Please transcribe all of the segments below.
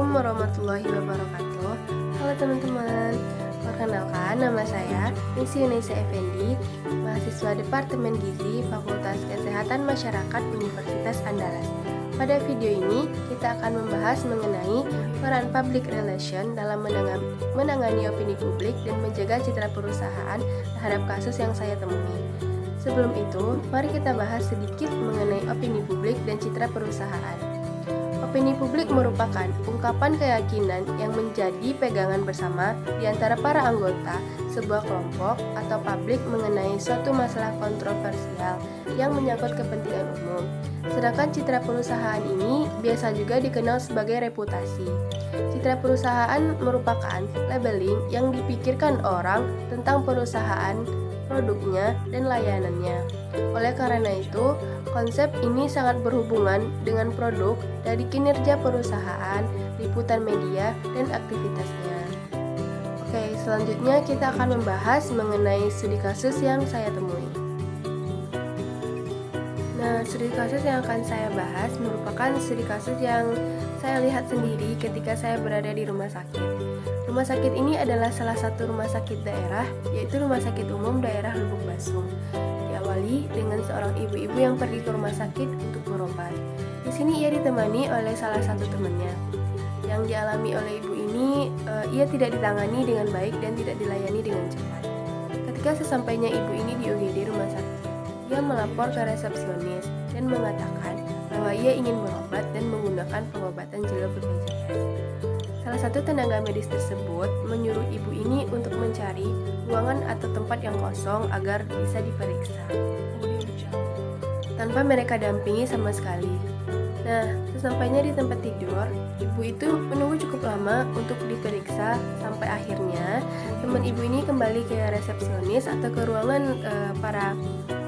Assalamualaikum warahmatullahi wabarakatuh. Halo teman-teman, perkenalkan nama saya Ningsi Yunisa Effendi, mahasiswa Departemen Gizi Fakultas Kesehatan Masyarakat Universitas Andalas. Pada video ini, kita akan membahas mengenai peran public relation dalam menangani opini publik dan menjaga citra perusahaan terhadap kasus yang saya temui. Sebelum itu, mari kita bahas sedikit mengenai opini publik dan citra perusahaan. Opini publik merupakan ungkapan keyakinan yang menjadi pegangan bersama di antara para anggota sebuah kelompok atau publik mengenai suatu masalah kontroversial yang menyangkut kepentingan umum. Sedangkan citra perusahaan ini biasa juga dikenal sebagai reputasi. Citra perusahaan merupakan labeling yang dipikirkan orang tentang perusahaan, produknya, dan layanannya. Oleh karena itu, konsep ini sangat berhubungan dengan produk dari kinerja perusahaan, liputan media, dan aktivitasnya. Oke, selanjutnya kita akan membahas mengenai studi kasus yang saya temui. Nah, studi kasus yang akan saya bahas merupakan studi kasus yang saya lihat sendiri ketika saya berada di rumah sakit. Rumah sakit ini adalah salah satu rumah sakit daerah, yaitu Rumah Sakit Umum Daerah Lubuk Basung. Diawali dengan seorang ibu-ibu yang pergi ke rumah sakit untuk berobat. Di sini ia ditemani oleh salah satu temannya. Yang dialami oleh ibu ini, ia tidak ditangani dengan baik dan tidak dilayani dengan cepat. Ketika sesampainya ibu ini di UGD rumah sakit, ia melapor ke resepsionis dan mengatakan bahwa ia ingin berobat dan menggunakan pengobatan gel BPJS. Salah satu tenaga medis tersebut menyuruh ibu ini untuk mencari ruangan atau tempat yang kosong agar bisa diperiksa tanpa mereka dampingi sama sekali. Nah, sesampainya di tempat tidur, ibu itu menunggu cukup lama untuk diperiksa sampai akhirnya teman ibu ini kembali ke resepsionis atau ke ruangan para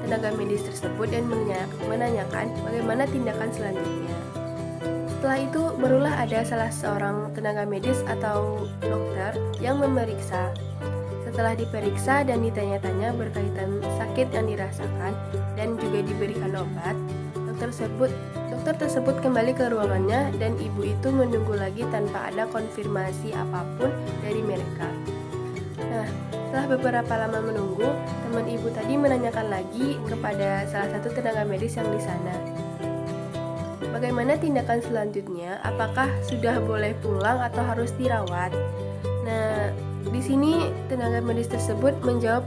tenaga medis tersebut dan menanyakan bagaimana tindakan selanjutnya. Setelah itu barulah ada salah seorang tenaga medis atau dokter yang memeriksa. Setelah diperiksa dan ditanya-tanya berkaitan sakit yang dirasakan dan juga diberikan obat, dokter tersebut kembali ke ruangannya dan ibu itu menunggu lagi tanpa ada konfirmasi apapun dari mereka. Nah, setelah beberapa lama menunggu, teman ibu tadi menanyakan lagi kepada salah satu tenaga medis yang di sana. Bagaimana tindakan selanjutnya? Apakah sudah boleh pulang atau harus dirawat? Nah, di sini tenaga medis tersebut menjawab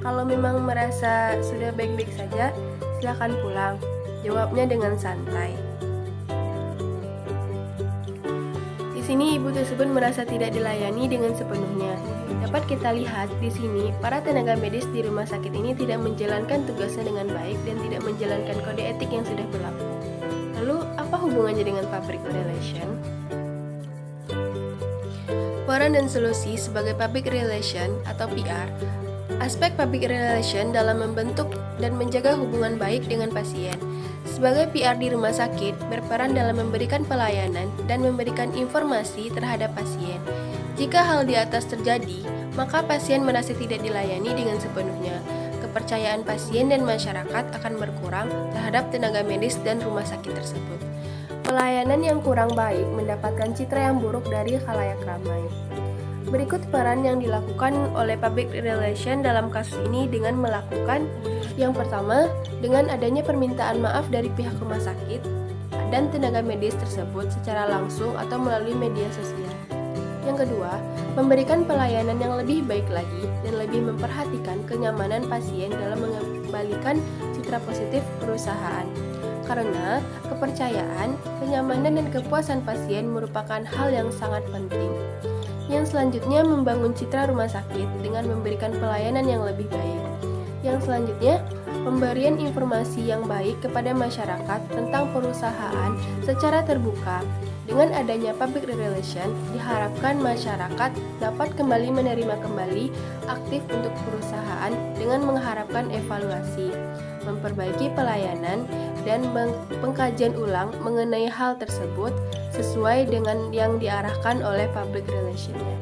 kalau memang merasa sudah baik-baik saja, silakan pulang. Jawabnya dengan santai. Di sini ibu tersebut merasa tidak dilayani dengan sepenuhnya. Dapat kita lihat di sini para tenaga medis di rumah sakit ini tidak menjalankan tugasnya dengan baik dan tidak menjalankan kode etik yang sudah berlaku. Lalu, apa hubungannya dengan public relation? Peran dan solusi sebagai public relation atau PR. Aspek public relation dalam membentuk dan menjaga hubungan baik dengan pasien. Sebagai PR di rumah sakit, berperan dalam memberikan pelayanan dan memberikan informasi terhadap pasien. Jika hal di atas terjadi, maka pasien merasa tidak dilayani dengan sepenuhnya. Kepercayaan pasien dan masyarakat akan berkurang terhadap tenaga medis dan rumah sakit tersebut. Pelayanan yang kurang baik mendapatkan citra yang buruk dari khalayak ramai. Berikut peran yang dilakukan oleh public relation dalam kasus ini dengan melakukan yang pertama, dengan adanya permintaan maaf dari pihak rumah sakit dan tenaga medis tersebut secara langsung atau melalui media sosial. Yang kedua, memberikan pelayanan yang lebih baik lagi dan lebih memperhatikan kenyamanan pasien dalam mengembalikan citra positif perusahaan. Karena kepercayaan, kenyamanan, dan kepuasan pasien merupakan hal yang sangat penting. Yang selanjutnya, membangun citra rumah sakit dengan memberikan pelayanan yang lebih baik. Yang selanjutnya, pemberian informasi yang baik kepada masyarakat tentang perusahaan secara terbuka. Dengan adanya public relation, diharapkan masyarakat dapat kembali menerima kembali aktif untuk perusahaan dengan mengharapkan evaluasi, memperbaiki pelayanan, dan pengkajian ulang mengenai hal tersebut sesuai dengan yang diarahkan oleh public relation-nya.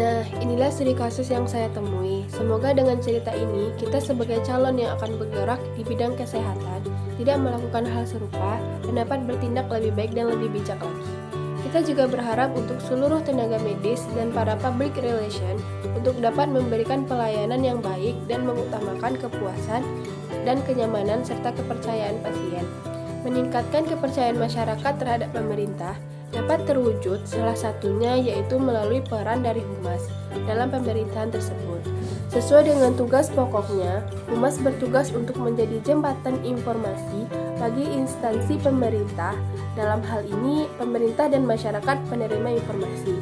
Nah, inilah studi kasus yang saya temui. Semoga dengan cerita ini, kita sebagai calon yang akan bergerak di bidang kesehatan tidak melakukan hal serupa dan dapat bertindak lebih baik dan lebih bijak lagi. Kita juga berharap untuk seluruh tenaga medis dan para public relation untuk dapat memberikan pelayanan yang baik dan mengutamakan kepuasan dan kenyamanan serta kepercayaan pasien. Meningkatkan kepercayaan masyarakat terhadap pemerintah dapat terwujud salah satunya yaitu melalui peran dari Humas dalam pemerintahan tersebut. Sesuai dengan tugas pokoknya, Humas bertugas untuk menjadi jembatan informasi bagi instansi pemerintah, dalam hal ini pemerintah dan masyarakat penerima informasi.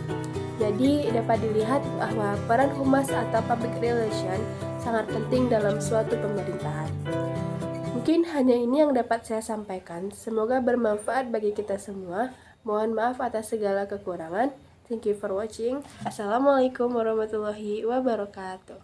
Jadi dapat dilihat bahwa peran Humas atau Public Relation sangat penting dalam suatu pemerintahan. Mungkin hanya ini yang dapat saya sampaikan. Semoga bermanfaat bagi kita semua. Mohon maaf atas segala kekurangan. Thank you for watching. Assalamualaikum warahmatullahi wabarakatuh.